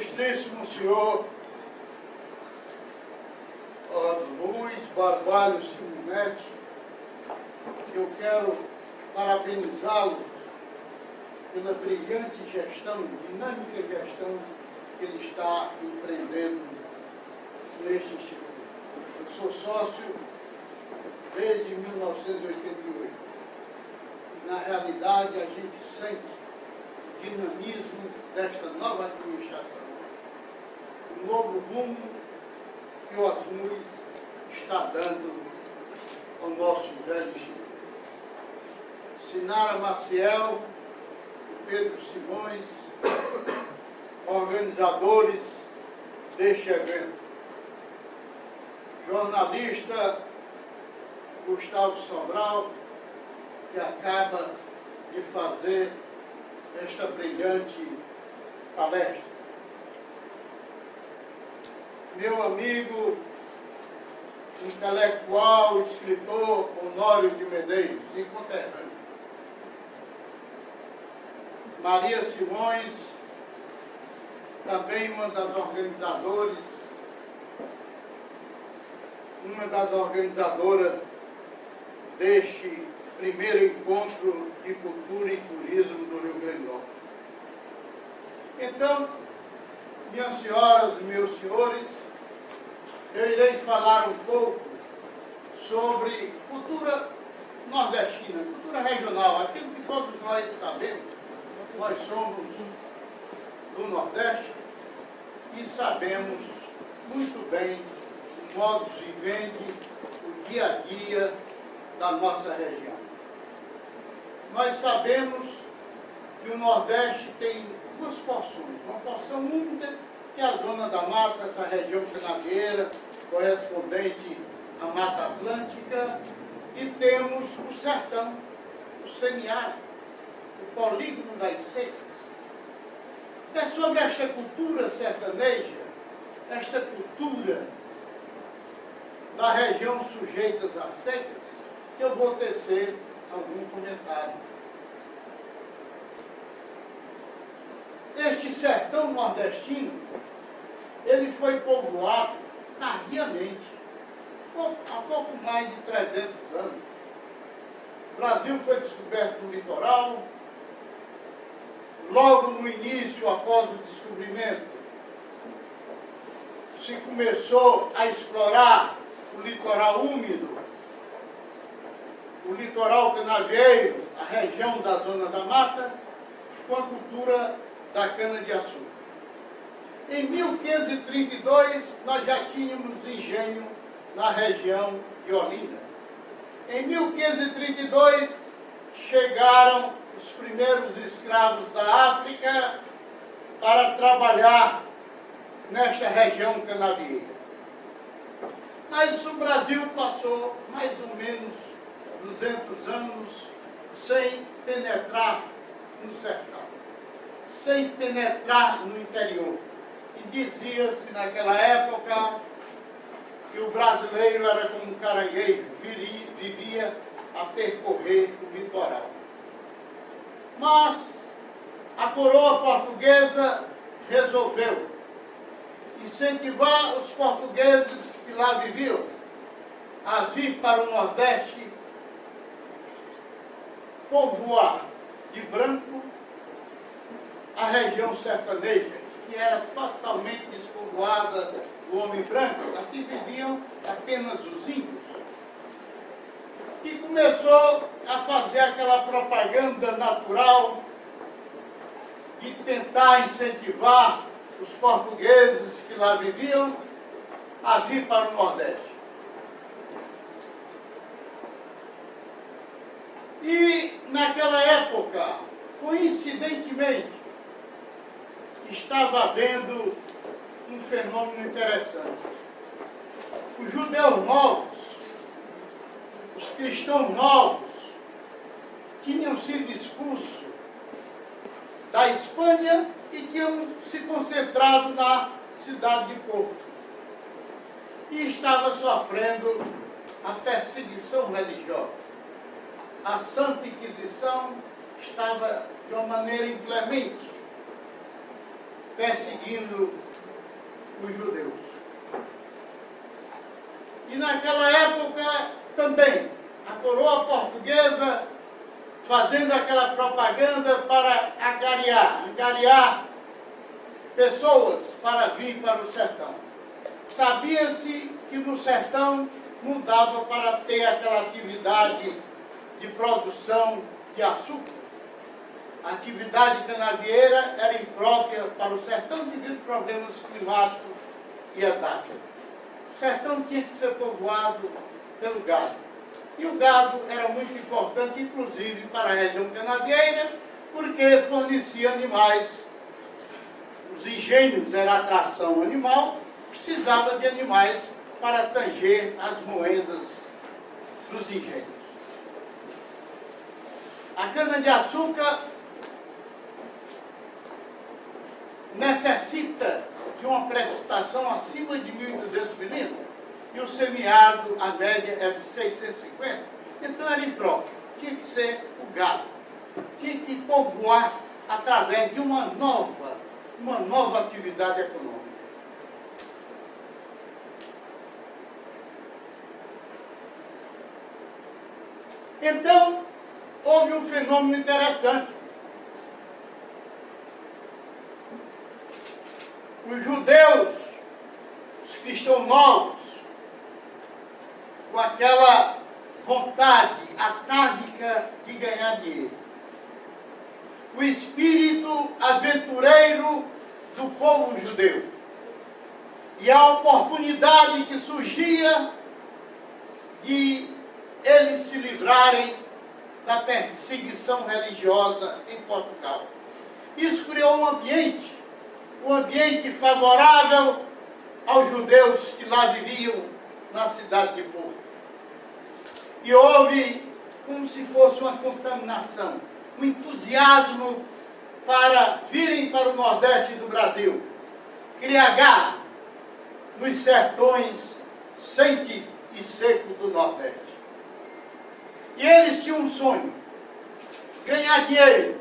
Ilustríssimo Senhor Luiz Barbalho Simonetti, eu quero parabenizá-lo pela brilhante gestão, dinâmica gestão que ele está empreendendo neste instituto. Eu sou sócio desde 1988. Na realidade, a gente sente o dinamismo desta nova administração, o novo rumo que o Asmuz está dando ao nosso velho instituto. Sinara Maciel e Pedro Simões, organizadores deste evento. Jornalista Gustavo Sobral, que acaba de fazer esta brilhante palestra. Meu amigo intelectual, escritor Honório de Medeiros, inconterrâneo. Maria Simões, também uma das organizadoras deste primeiro encontro de cultura e turismo do Rio Grande do Norte. Então, minhas senhoras e meus senhores, eu irei falar um pouco sobre cultura nordestina, cultura regional, aquilo que todos nós sabemos. Nós somos do Nordeste e sabemos muito bem o modus vivendi, o dia a dia da nossa região. Nós sabemos que o Nordeste tem duas porções. Uma porção úmida, que é a zona da mata, essa região canavieira, correspondente à Mata Atlântica, e temos o sertão, o semiárido, o polígono das secas. É sobre esta cultura sertaneja, esta cultura da região sujeitas às secas, que eu vou tecer algum comentário. Este sertão nordestino, ele foi povoado tardiamente, há pouco mais de 300 anos. O Brasil foi descoberto no litoral. Logo no início, após o descobrimento, se começou a explorar o litoral úmido, o litoral canavieiro, a região da zona da mata, com a cultura da cana-de-açúcar. Em 1532, nós já tínhamos engenho na região de Olinda. Em 1532, chegaram os primeiros escravos da África para trabalhar nesta região canavieira. Mas o Brasil passou mais ou menos 200 anos sem penetrar no sertão, sem penetrar no interior. E dizia-se naquela época que o brasileiro era como um caranguejo, vivia a percorrer o litoral. Mas a coroa portuguesa resolveu incentivar os portugueses que lá viviam a vir para o Nordeste, povoar de branco a região sertaneja, que era totalmente despovoada do homem branco. Aqui viviam apenas os índios. E começou a fazer aquela propaganda natural de tentar incentivar os portugueses que lá viviam a vir para o Nordeste. E naquela época, coincidentemente, estava havendo um fenômeno interessante. Os judeus novos, os cristãos novos, tinham sido expulsos da Espanha e tinham se concentrado na cidade de Porto. E estava sofrendo a perseguição religiosa. A Santa Inquisição estava de uma maneira inclemente. perseguindo os judeus. E naquela época também, a coroa portuguesa fazendo aquela propaganda para angariar pessoas para vir para o sertão. Sabia-se que no sertão não dava para ter aquela atividade de produção de açúcar. A atividade canavieira era imprópria para o sertão devido a problemas climáticos e edáficos. O sertão tinha que ser povoado pelo gado. E o gado era muito importante, inclusive, para a região canavieira, porque fornecia animais. Os engenhos eram atração animal, precisava de animais para tanger as moedas dos engenhos. A cana-de-açúcar necessita de uma precipitação acima de 1.200 milímetros e o semiárido, a média, é de 650. Então era impróprio. Tinha que ser o gado. Tinha que povoar através de uma nova atividade econômica. Então, houve um fenômeno interessante. Os judeus, os cristãos novos, com aquela vontade atávica de ganhar dinheiro. O espírito aventureiro do povo judeu. E a oportunidade que surgia de eles se livrarem da perseguição religiosa em Portugal. Isso criou um ambiente favorável aos judeus que lá viviam na cidade de Porto. E houve como se fosse uma contaminação, um entusiasmo para virem para o Nordeste do Brasil, criar gado nos sertões secos e secos do Nordeste. E eles tinham um sonho, ganhar dinheiro,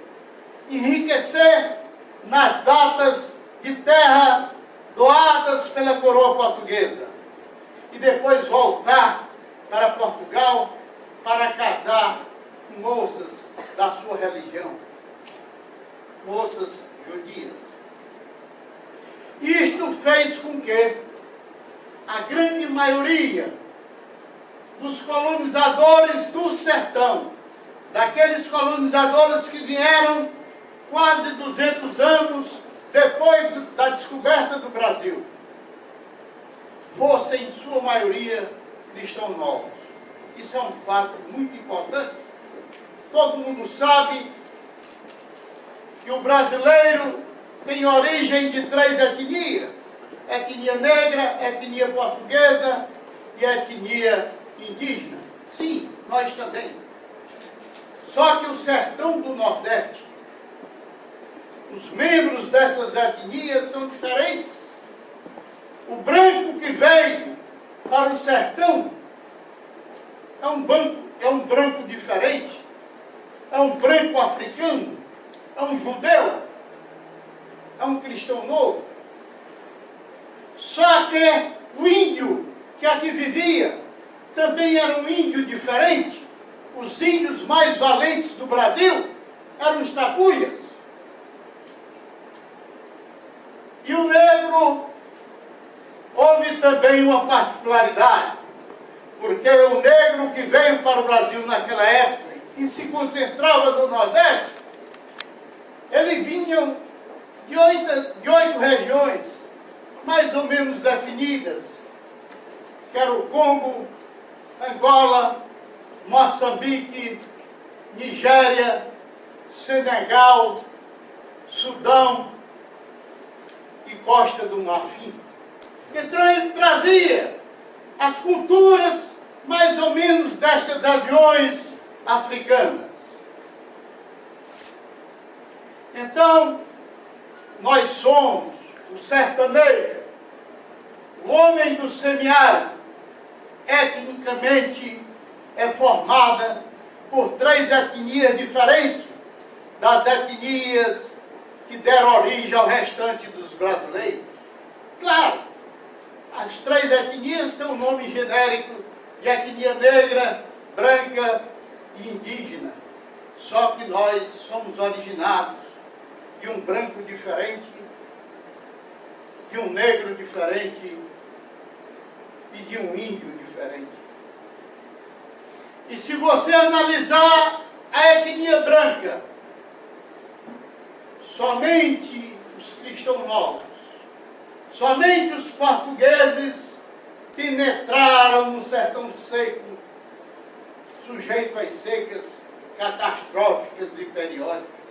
enriquecer nas datas de terra doadas pela coroa portuguesa e depois voltar para Portugal para casar com moças da sua religião, moças judias. Isto fez com que a grande maioria dos colonizadores do sertão, daqueles colonizadores que vieram quase 200 anos depois da descoberta do Brasil, fossem, em sua maioria, cristãos novos. Isso é um fato muito importante. Todo mundo sabe que o brasileiro tem origem de 3 etnias: etnia negra, etnia portuguesa e etnia indígena. Sim, nós também. Só que o sertão do Nordeste, os membros dessas etnias são diferentes. O branco que veio para o sertão é um branco diferente, é um branco africano, é um judeu, é um cristão novo. Só que o índio que aqui vivia também era um índio diferente. Os índios mais valentes do Brasil eram os tapuias. E o negro, houve também uma particularidade, porque o negro que veio para o Brasil naquela época e se concentrava no Nordeste, eles vinham de 8 regiões mais ou menos definidas, que era o Congo, Angola, Moçambique, Nigéria, Senegal, Sudão e Costa do Marfim. Então ele trazia as culturas mais ou menos destas regiões africanas. Então, nós somos o sertanejo, o homem do semiárido, etnicamente é formada por 3 etnias diferentes das etnias que deram origem ao restante dos brasileiros. Claro, as três etnias têm um nome genérico de etnia negra, branca e indígena. Só que nós somos originados de um branco diferente, de um negro diferente e de um índio diferente. E se você analisar a etnia branca, somente os cristãos novos, somente os portugueses penetraram no sertão seco, sujeito às secas catastróficas e periódicas.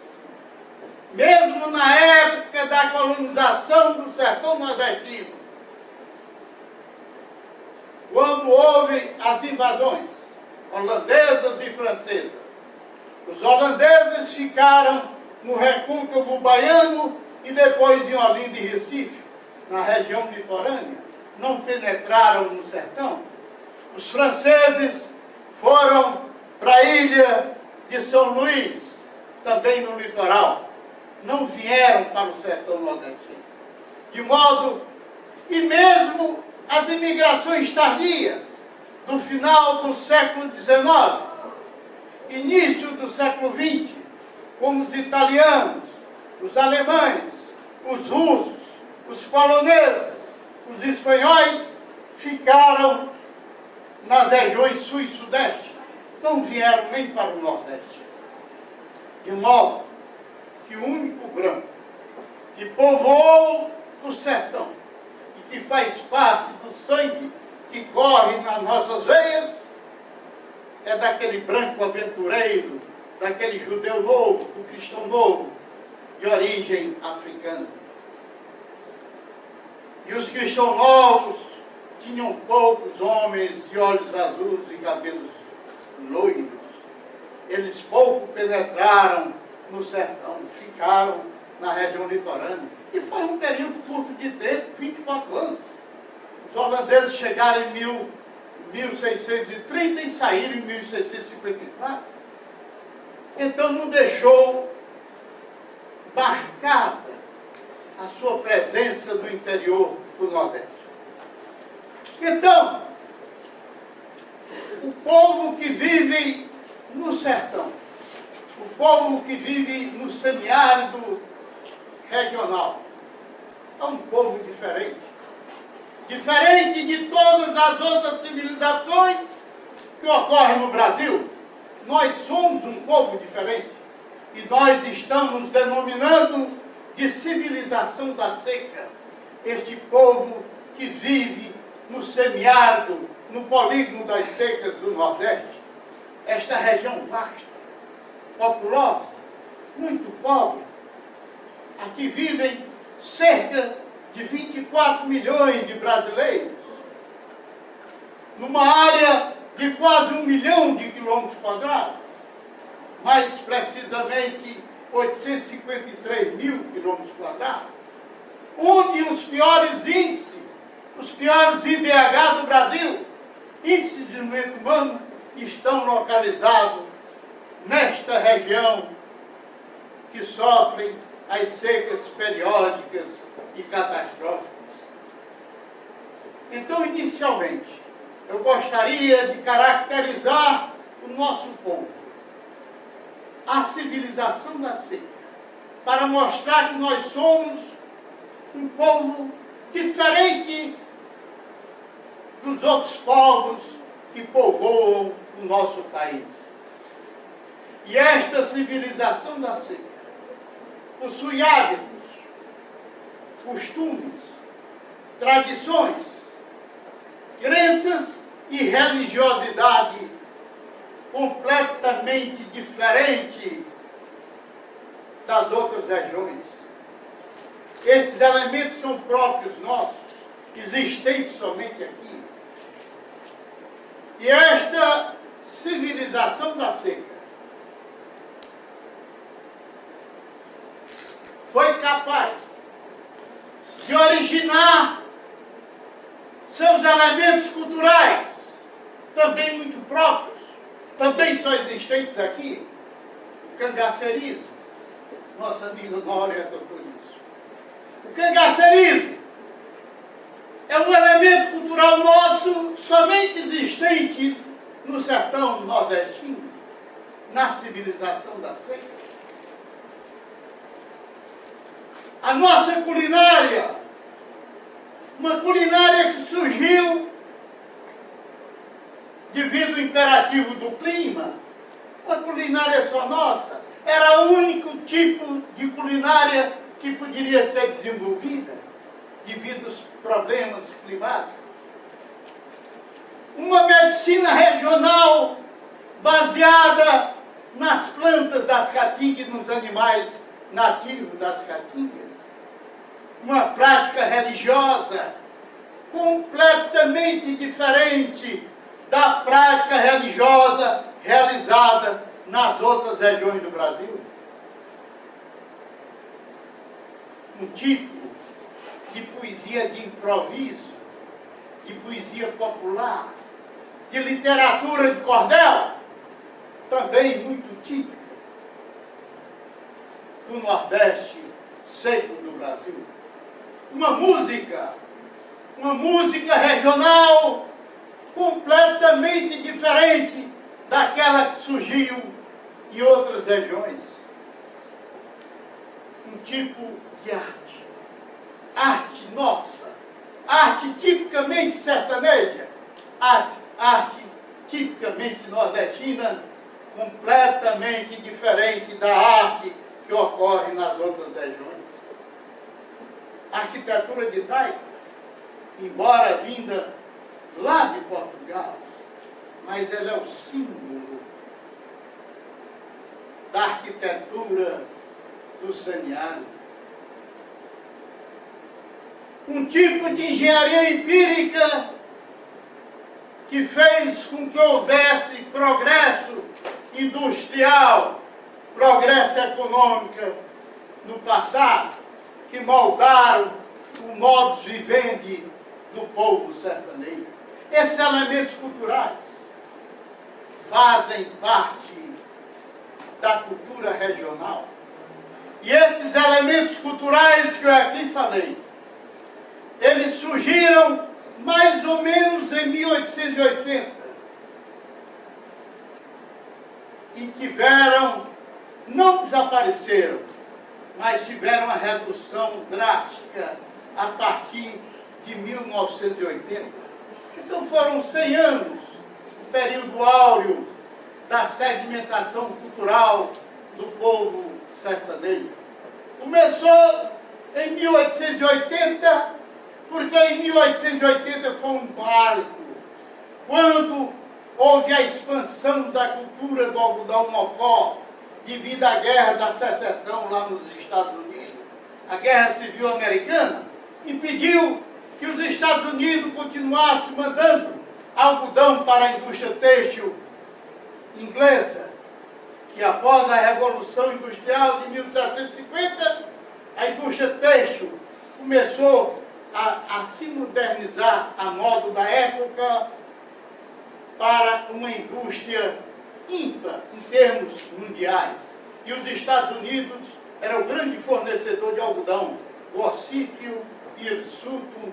Mesmo na época da colonização do sertão nordestino, quando houve as invasões holandesas e francesas, os holandeses ficaram no recôncavo baiano e depois em Olinda e Recife, na região litorânea, não penetraram no sertão. Os franceses foram para a ilha de São Luís, também no litoral, não vieram para o sertão nordestino. De modo, e mesmo as imigrações tardias, do final do século XIX, início do século XX, como os italianos, os alemães, os russos, os poloneses, os espanhóis, ficaram nas regiões sul e sudeste, não vieram nem para o nordeste. De modo que o único branco que povoou o sertão e que faz parte do sangue que corre nas nossas veias é daquele branco aventureiro, daquele judeu novo, do cristão novo, de origem africana. E os cristãos novos tinham poucos homens de olhos azuis e cabelos loiros. Eles pouco penetraram no sertão, ficaram na região litorânea. E foi um período curto de tempo, 24 anos. Os holandeses chegaram em 1630 e saíram em 1654. Então não deixou marcada a sua presença no interior do Nordeste. Então, o povo que vive no sertão, o povo que vive no semiárido regional, é um povo diferente. Diferente de todas as outras civilizações que ocorrem no Brasil. Nós somos um povo diferente. E nós estamos denominando de civilização da seca este povo que vive no semiárido, no polígono das secas do Nordeste. Esta região vasta, populosa, muito pobre. Aqui vivem cerca de 24 milhões de brasileiros, numa área de quase 1 milhão de quilômetros quadrados, mais precisamente 853 mil quilômetros quadrados, onde os piores índices, os piores IDH do Brasil, índice de desenvolvimento humano, estão localizados nesta região que sofre as secas periódicas e catastróficas. Então, inicialmente, eu gostaria de caracterizar o nosso povo, a civilização da seca, para mostrar que nós somos um povo diferente dos outros povos que povoam o nosso país. E esta civilização da seca possui hábitos, costumes, tradições, crenças e religiosidade completamente diferente das outras regiões. Esses elementos são próprios nossos, existentes somente aqui. E esta civilização da seca foi capaz de originar seus elementos culturais, também muito próprios, também só existentes aqui: o cangaceirismo, nossa amiga Nora orienta por isso. O cangacerismo é um elemento cultural nosso somente existente no sertão nordestino, na civilização da seca. A nossa culinária, uma culinária que surgiu devido ao imperativo do clima, uma culinária só nossa, era o único tipo de culinária que poderia ser desenvolvida devido aos problemas climáticos. Uma medicina regional baseada nas plantas das caatingas e nos animais nativos das caatingas. Uma prática religiosa completamente diferente da prática religiosa realizada nas outras regiões do Brasil. Um tipo de poesia de improviso, de poesia popular, de literatura de cordel, também muito típica do Nordeste seco do Brasil. Uma música regional completamente diferente daquela que surgiu em outras regiões. Um tipo de arte nossa, arte tipicamente sertaneja, arte tipicamente nordestina, completamente diferente da arte que ocorre nas outras regiões. A arquitetura de taipa, embora vinda lá de Portugal, mas ela é o símbolo da arquitetura do semiárido. Um tipo de engenharia empírica que fez com que houvesse progresso industrial, progresso econômico no passado, que moldaram o modus vivendi do povo sertanejo. Esses elementos culturais fazem parte da cultura regional. E esses elementos culturais que eu aqui falei, eles surgiram mais ou menos em 1880 e tiveram, não desapareceram, mas tiveram uma redução drástica a partir de 1980. Então foram 100 anos, o período áureo da sedimentação cultural do povo sertanejo. Começou em 1880, porque em 1880 foi um marco, quando houve a expansão da cultura do algodão mocó, devido à guerra da secessão lá nos Estados Unidos. A guerra civil americana impediu que os Estados Unidos continuassem mandando algodão para a indústria têxtil inglesa, que após a Revolução Industrial de 1750, a indústria têxtil começou a se modernizar a modo da época para uma indústria ímpar em termos mundiais. E os Estados Unidos eram o grande fornecedor de algodão, Gossípio, Hirsuto,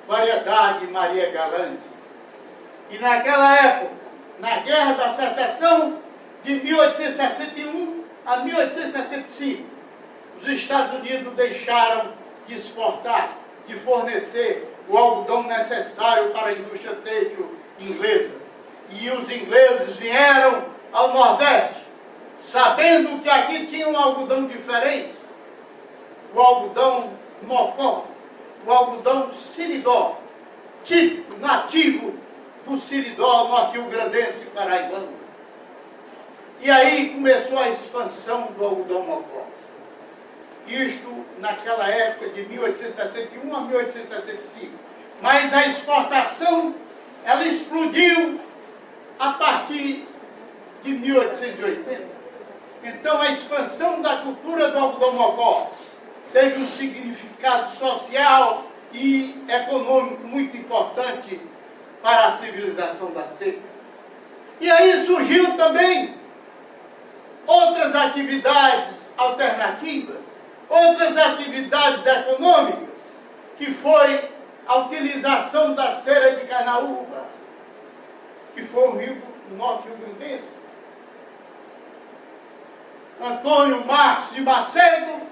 variedade Maria Galante. E naquela época, na Guerra da Secessão, de 1861 a 1865, os Estados Unidos deixaram de exportar, de fornecer o algodão necessário para a indústria têxtil inglesa. E os ingleses vieram ao Nordeste, sabendo que aqui tinha um algodão diferente, o algodão mocó, o algodão siridó, típico, nativo do siridó norte-rio-grandense e paraibano. E aí começou a expansão do algodão mocó. Isto naquela época de 1861 a 1865. Mas a exportação, ela explodiu a partir de 1880. Então a expansão da cultura do algodão mocó teve um significado social e econômico muito importante para a civilização da seca. E aí surgiu também outras atividades alternativas, outras atividades econômicas, que foi a utilização da cera de canaúba, que foi o Rio Norte Rio-Grandense. Antônio Marcos de Macedo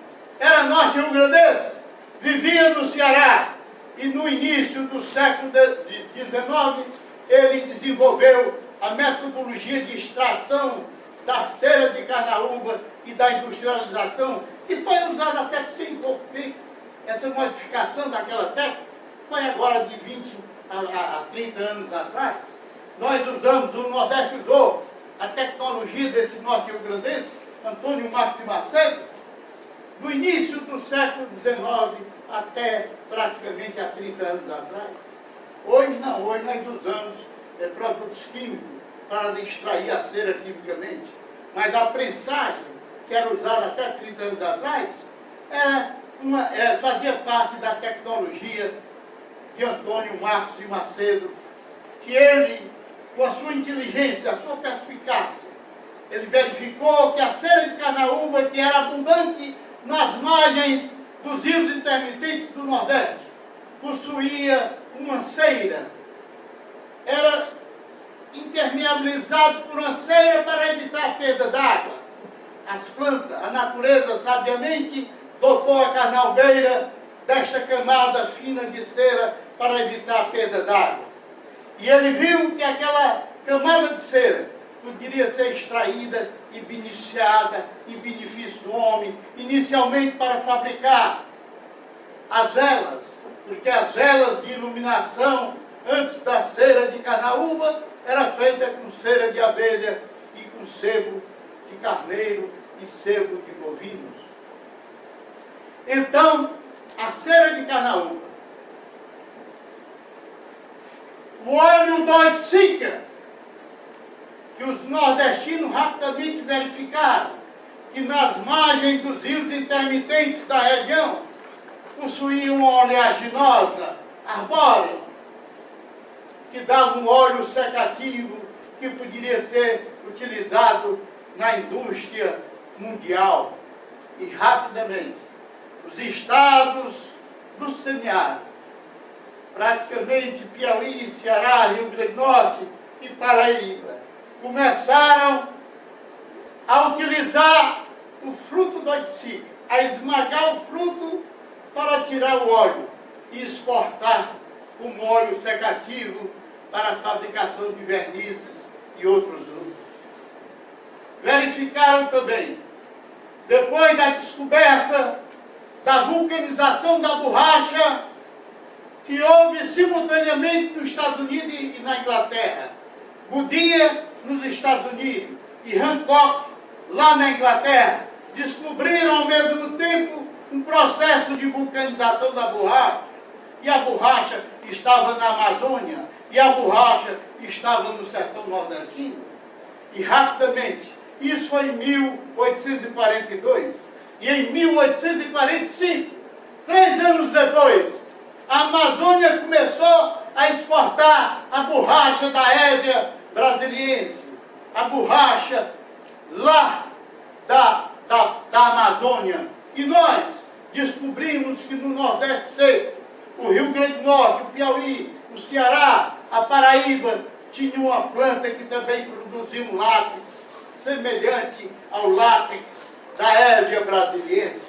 era norte-rio-grandense, vivia no Ceará, e no início do século XIX ele desenvolveu a metodologia de extração da cera de canaúba e da industrialização, que foi usada até bem pouco tempo. Essa modificação daquela técnica foi agora de 20 a 30 anos atrás. Nós usamos, o Nordeste usou a tecnologia desse norte-rio-grandense, Antônio Marcos de Macedo, do início do século XIX até praticamente há 30 anos atrás. Hoje não, hoje nós usamos produtos químicos para extrair a cera quimicamente, mas a prensagem, que era usada até 30 anos atrás, fazia parte da tecnologia de Antônio Marcos de Macedo, que ele, com a sua inteligência, a sua perspicácia, ele verificou que a cera de canaúba, que era abundante nas margens dos rios intermitentes do Nordeste, possuía uma cera. Era impermeabilizado por uma cera para evitar a perda d'água. As plantas, a natureza, sabiamente, dotou a carnalbeira desta camada fina de cera para evitar a perda d'água. E ele viu que aquela camada de cera poderia ser extraída e beneficiada em benefício do homem, inicialmente para fabricar as velas, porque as velas de iluminação, antes da cera de canaúba, era feita com cera de abelha e com sebo de carneiro e sebo de bovinos. Então, a cera de canaúba, o óleo da oiticica, que os nordestinos rapidamente verificaram que nas margens dos rios intermitentes da região possuía uma oleaginosa arbórea, que dava um óleo secativo que poderia ser utilizado na indústria mundial. E rapidamente, os estados do semiárido, praticamente Piauí, Ceará, Rio Grande do Norte e Paraíba, começaram a utilizar o fruto do oiticica, a esmagar o fruto para tirar o óleo e exportar como óleo secativo para a fabricação de vernizes e outros usos. Verificaram também, depois da descoberta da vulcanização da borracha, que houve simultaneamente nos Estados Unidos e na Inglaterra. Goodyear nos Estados Unidos e Hancock lá na Inglaterra descobriram ao mesmo tempo um processo de vulcanização da borracha, e a borracha estava na Amazônia, e a borracha estava no sertão nordestino. E rapidamente, isso foi em 1842, e em 1845, 3 anos depois, a Amazônia começou a exportar a borracha da Hévia brasiliense, a borracha lá da Amazônia. E nós descobrimos que no Nordeste seco, o Rio Grande do Norte, o Piauí, o Ceará, a Paraíba, tinha uma planta que também produzia um látex semelhante ao látex da Hévia brasiliense.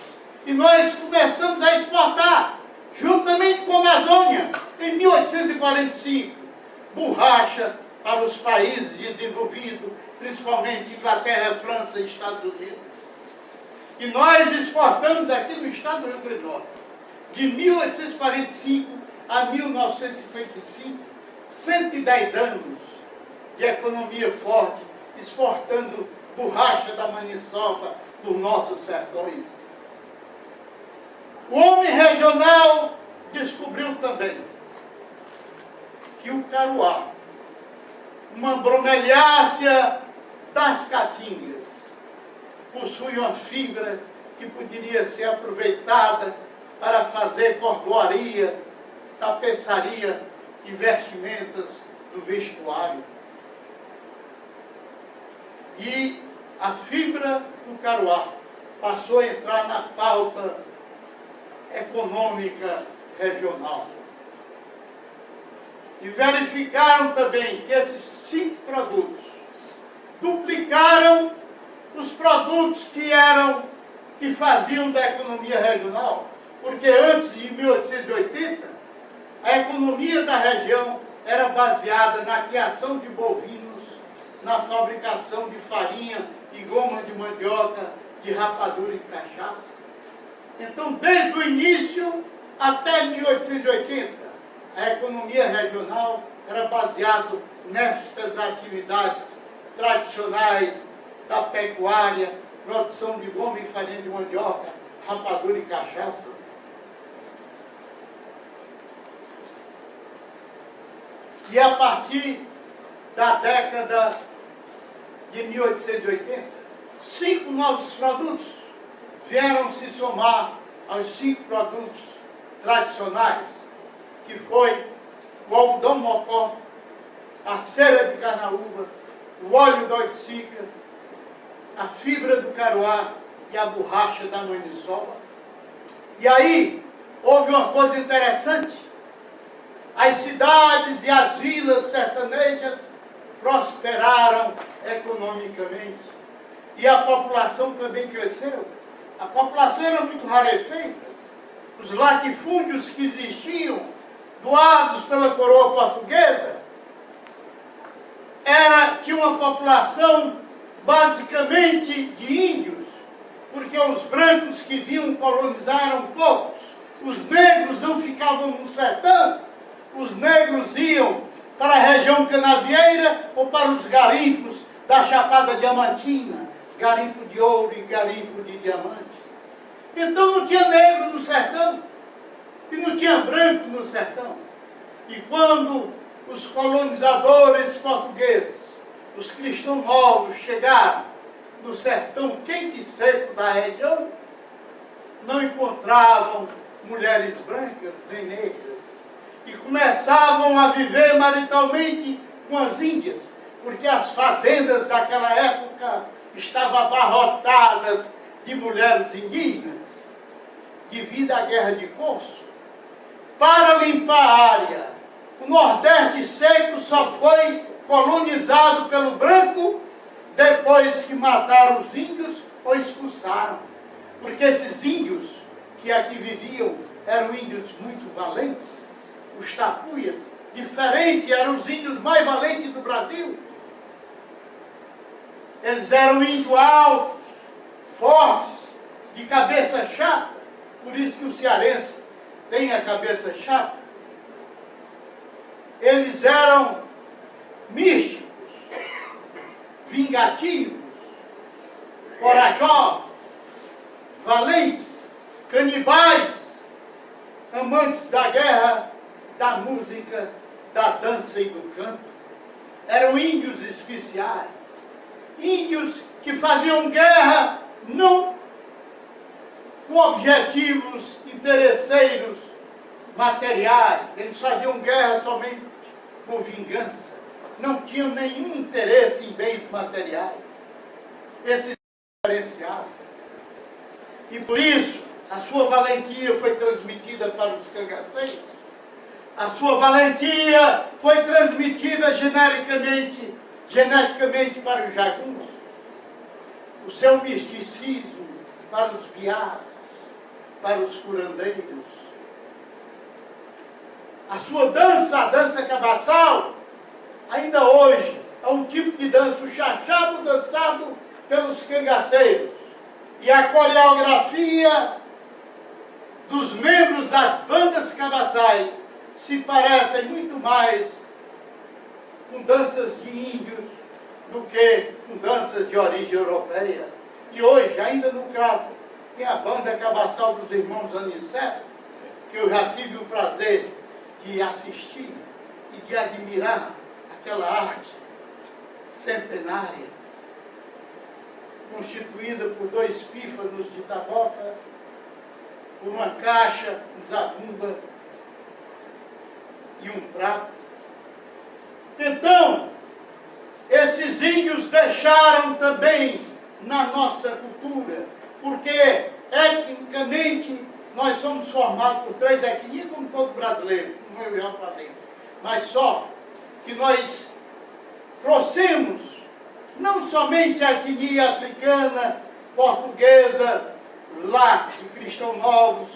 E nós começamos a exportar, juntamente com a Amazônia, em 1845, borracha para os países desenvolvidos, principalmente Inglaterra, França e Estados Unidos. E nós exportamos aqui no estado do Rio Grande do Norte, de 1845 a 1955, 110 anos de economia forte, exportando borracha da maniçoba dos nossos sertões. O homem regional descobriu também que o caruá, uma bromeliácea das caatingas, possui uma fibra que poderia ser aproveitada para fazer cordoaria, tapeçaria e vestimentas do vestuário. E a fibra do caruá passou a entrar na pauta econômica regional. E verificaram também que esses 5 produtos duplicaram os produtos que faziam da economia regional, porque antes de 1880, a economia da região era baseada na criação de bovinos, na fabricação de farinha e goma de mandioca, de rapadura e cachaça. Então, desde o início até 1880, a economia regional era baseada nestas atividades tradicionais da pecuária, produção de goma e farinha de mandioca, rapadura e cachaça. E a partir da década de 1880, 5 novos produtos vieram se somar aos 5 produtos tradicionais, que foi o algodão mocó, a cera de carnaúba, o óleo da oiticica, a fibra do caruá e a borracha da maniçoba. E aí, houve uma coisa interessante. As cidades e as vilas sertanejas prosperaram economicamente. E a população também cresceu. A população era muito rarefeita. Os latifúndios que existiam, doados pela coroa portuguesa, tinha uma população basicamente de índios, porque os brancos que vinham colonizar eram poucos. Os negros não ficavam no sertão, os negros iam para a região canavieira ou para os garimpos da Chapada Diamantina, garimpo de ouro e garimpo de diamante. Então não tinha negro no sertão e não tinha branco no sertão. E quando os colonizadores portugueses, os cristãos novos, chegaram no sertão quente e seco da região, não encontravam mulheres brancas nem negras. E começavam a viver maritalmente com as índias, porque as fazendas daquela época estavam abarrotadas de mulheres indígenas, devido à guerra de Corso. Para limpar a área, o Nordeste seco só foi colonizado pelo branco depois que mataram os índios ou expulsaram. Porque esses índios que aqui viviam eram índios muito valentes, os tapuias, diferente, eram os índios mais valentes do Brasil. Eles eram índios altos, fortes, de cabeça chata, por isso que o cearense tem a cabeça chata. Eles eram místicos, vingativos, corajosos, valentes, canibais, amantes da guerra, da música, da dança e do canto. Eram índios especiais, índios que faziam guerra não com objetivos interesseiros materiais, eles faziam guerra somente por vingança, não tinham nenhum interesse em bens materiais. Esses diferenciados. E por isso, a sua valentia foi transmitida para os cangaceiros, a sua valentia foi transmitida geneticamente para os jagunços, o seu misticismo para os biados, para os curandeiros. A sua dança, a dança cabaçal, ainda hoje é um tipo de dança, o chachado dançado pelos cangaceiros. E a coreografia dos membros das bandas cabaçais se parecem muito mais com danças de índios do que com danças de origem europeia. E hoje, ainda no Crato, tem a banda cabaçal dos irmãos Aniceto, que eu já tive o prazer de assistir e de admirar aquela arte centenária, constituída por 2 pífanos de taboca, por uma caixa, um zabumba e um prato. Então, esses índios deixaram também na nossa cultura, porque etnicamente nós somos formados por 3 etnias, como todo brasileiro, como eu já falei, mas só que nós trouxemos não somente a etnia africana, portuguesa, lá de cristãos novos,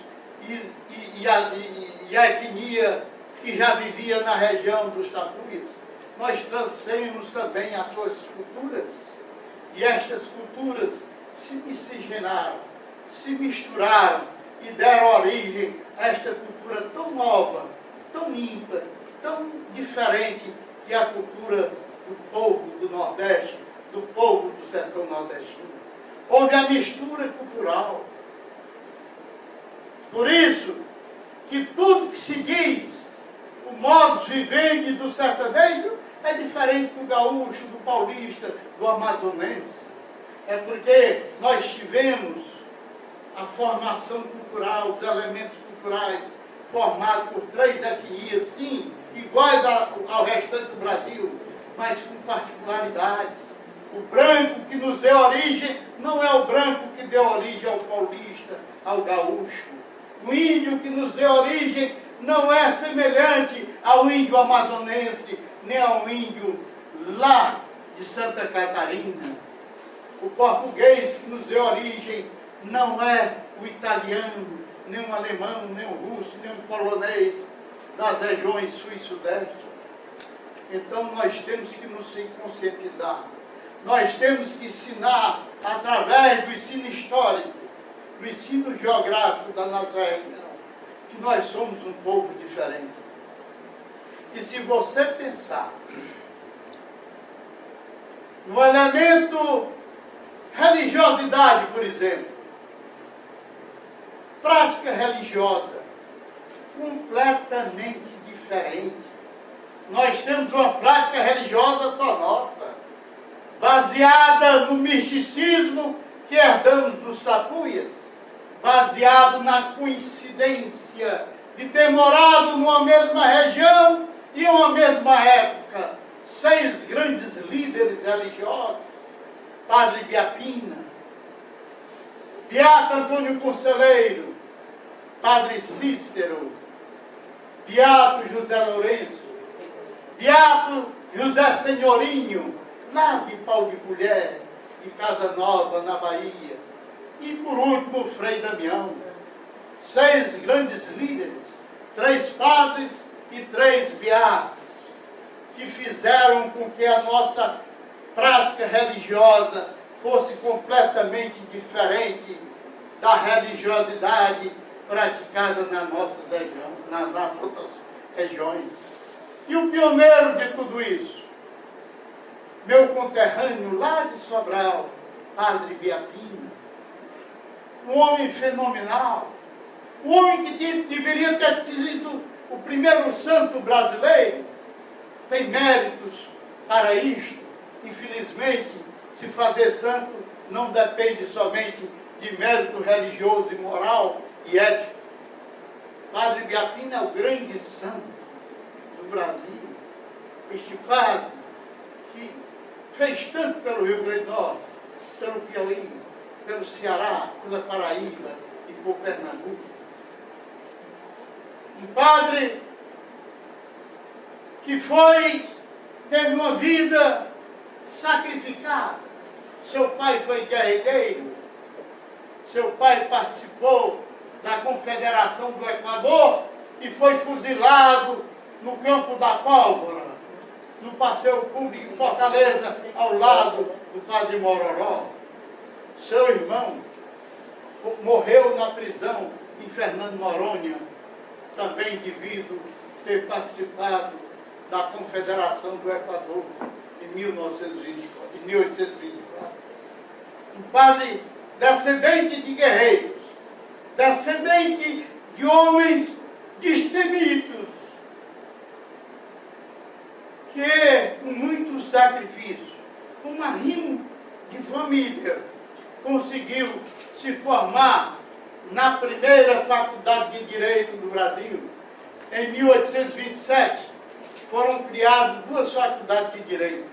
e a etnia que já vivia na região dos tapuias, nós trouxemos também as suas culturas, e estas culturas se miscigenaram, se misturaram e deram origem a esta cultura tão nova, tão ímpar, tão diferente que é a cultura do povo do Nordeste, do povo do sertão nordestino. Houve a mistura cultural. Por isso que tudo que se diz, o modus vivendi do sertanejo, é diferente do gaúcho, do paulista, do amazonense. É porque nós tivemos a formação cultural, os elementos culturais formados por 3 etnias, sim, iguais ao restante do Brasil, mas com particularidades. O branco que nos deu origem não é o branco que deu origem ao paulista, ao gaúcho. O índio que nos deu origem não é semelhante ao índio amazonense, nem ao índio lá de Santa Catarina. O português que nos deu origem não é o italiano, nem o alemão, nem o russo, nem o polonês das regiões sul e sudeste. Então nós temos que nos conscientizar. Nós temos que ensinar através do ensino histórico, do ensino geográfico da nossa região, que nós somos um povo diferente. E se você pensar no elemento religiosidade, por exemplo, prática religiosa, completamente diferente. Nós temos uma prática religiosa só nossa, baseada no misticismo que herdamos dos tapuias, baseado na coincidência de ter morado numa mesma região e uma mesma época 6 grandes líderes religiosos: Padre Biapina, Beato Antônio Conselheiro, Padre Cícero, Beato José Lourenço, Beato José Senhorinho, lá de Pau de Colher, de Casa Nova, na Bahia. E por último, o Frei Damião. 6 grandes líderes, 3 padres e 3 beatos, que fizeram com que a nossa prática religiosa fosse completamente diferente da religiosidade praticada nas nossas regiões, nas outras regiões. E o pioneiro de tudo isso, meu conterrâneo lá de Sobral, Padre Biapina, um homem fenomenal, um homem que deveria ter sido o primeiro santo brasileiro, tem méritos para isto. Infelizmente, se fazer santo não depende somente de mérito religioso e moral e ético. Padre Biapina é o grande santo do Brasil. Este padre que fez tanto pelo Rio Grande do Norte, pelo Piauí, pelo Ceará, pela Paraíba e por Pernambuco. Um padre que teve uma vida sacrificada. Seu pai foi guerrilheiro, seu pai participou da Confederação do Equador e foi fuzilado no Campo da Pólvora, no Passeio Público em Fortaleza, ao lado do Padre Mororó. Seu irmão morreu na prisão em Fernando Noronha, também devido ter participado da Confederação do Equador em 1824. Um padre descendente de guerreiros, descendente de homens destemidos, que com muito sacrifício, com um arrimo de família, conseguiu se formar na primeira faculdade de Direito do Brasil. Em 1827, foram criadas 2 faculdades de Direito.